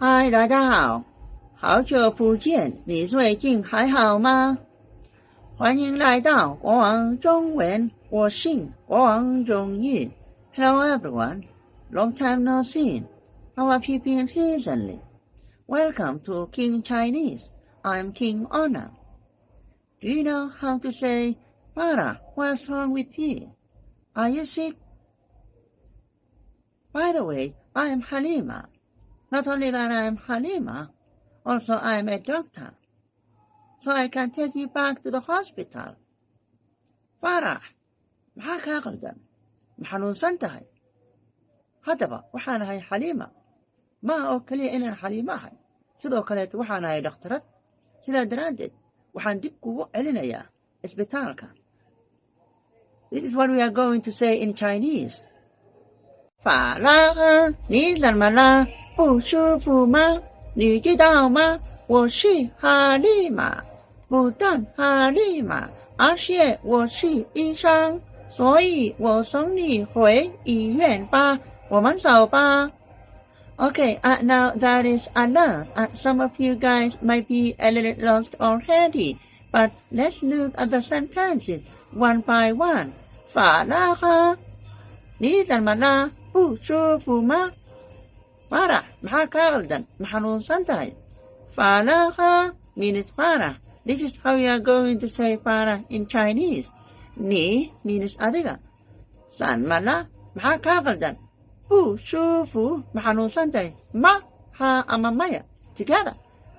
嗨，大家好，好久不见，你最近还好吗？欢迎来到国王中文，我姓国王中义。Hello everyone, long time no see. How have you been recently? Welcome to King Chinese. I'm King Honor. Do you know how to say, Farah, what's wrong with you? Are you sick? By the way, I'm Halima. Not only that I'm Halima, also I'm a doctor. So I can take you back to the hospital. Farah, maxaa kaa qaldan? Ma xanuunsan tahay? Haddaba, waxaan ahay Xaliima. Ma aha oo keliya inaan Xaliimo ahay. Sidoo kaleeto waxaan ahay dhakhtarad. Sidaa daraaddeed, waxaan dib kugu celinayaa isbitaalka. This is what we are going to say in Chinese. 法拉赫，你怎么了？不舒服吗？你知道吗？我是哈利玛，不但哈利玛，而且我是医生，所以我送你回医院吧。我们走吧。Okay, now that is enough. Some of you guys might be a little lost already, but let's look at the sentences one by one. 法拉赫，你怎么了？不舒服吗？ Farah, maxaa kaa qaldan? Ma xanuunsan tahay? Farah means Farah. This is how you are going to say Farah in Chinese. Ni means adiga. San mala, maxaa kaa qaldan? Bu shufu, ma xanuunsan tahay? Ma, ha ama maya. Together.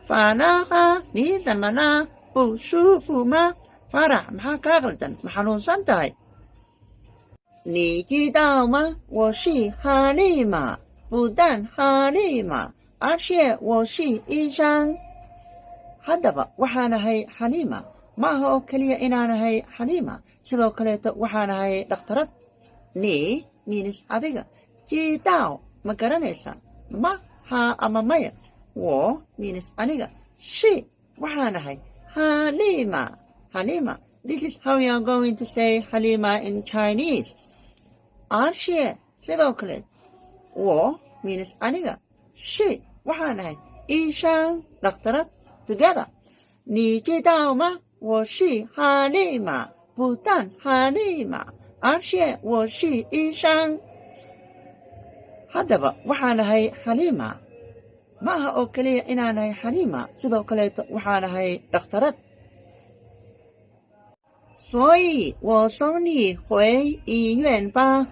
Farah, ni san mala, bu shufu ma. Farah, maxaa kaa qaldan? Ma xanuunsan tahay? 你知道吗？我是哈利玛。不但哈利玛，而且我是医生。haddaba waxaan ahay Xaliima. Ma aha oo keliya inaan ahay Xaliima, sidoo kaleeto waxaan ahay dhakhtarad. Ni means adiga. Jidao ma garanaysaa? Ma ha ama maya. Wo means aniga. Shi waxaan ahay Halima. Halima. This is how you are going to say Halima in Chinese. Arshe sidoo kaleeto. 我 means aniga. She waxaan ahay 医生 dhakhtarad. Together. 你知道吗？我是哈利玛，不但哈利玛，而且我是医生。haddaba waxaan ahay Xaliima. Ma aha oo keliya inaan ahay Xaliima, sidoo kaleeto waxaan ahay dhakhtarad. 所以我送你回医院吧。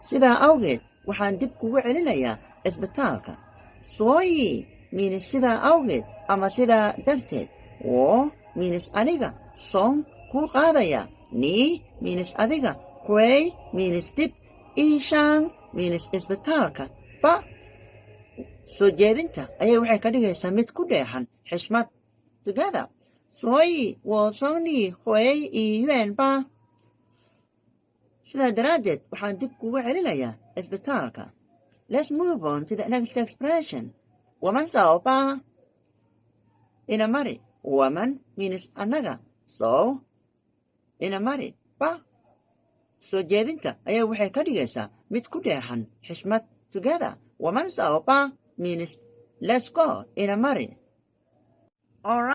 sidaa awgeed waxaan dib kugu celinayaa isbitaalka. 所以 means sidaa awgeed ama sidaa darteed. 我 means aniga. 送 kuu qaadaya. 你 means adiga. 回 means dib. 医生 means isbitaalka. ba soo jeedinta ayay waxay ka dhigaysaa mid ku dheexan xishmad. Together. 所以我送你回医院吧。sidaa daraaddeed waxaan dib kugu celinayaa isbitaalka. Let's move on to the next expression. 我们走吧。ina mari. 我们 means annaga. So ina mari. ba soo jeedinta ayaa waxay ka dhigaysaa mid ku dheexan xishmad. Together. 我们走吧 means let's go. ina mari. All right.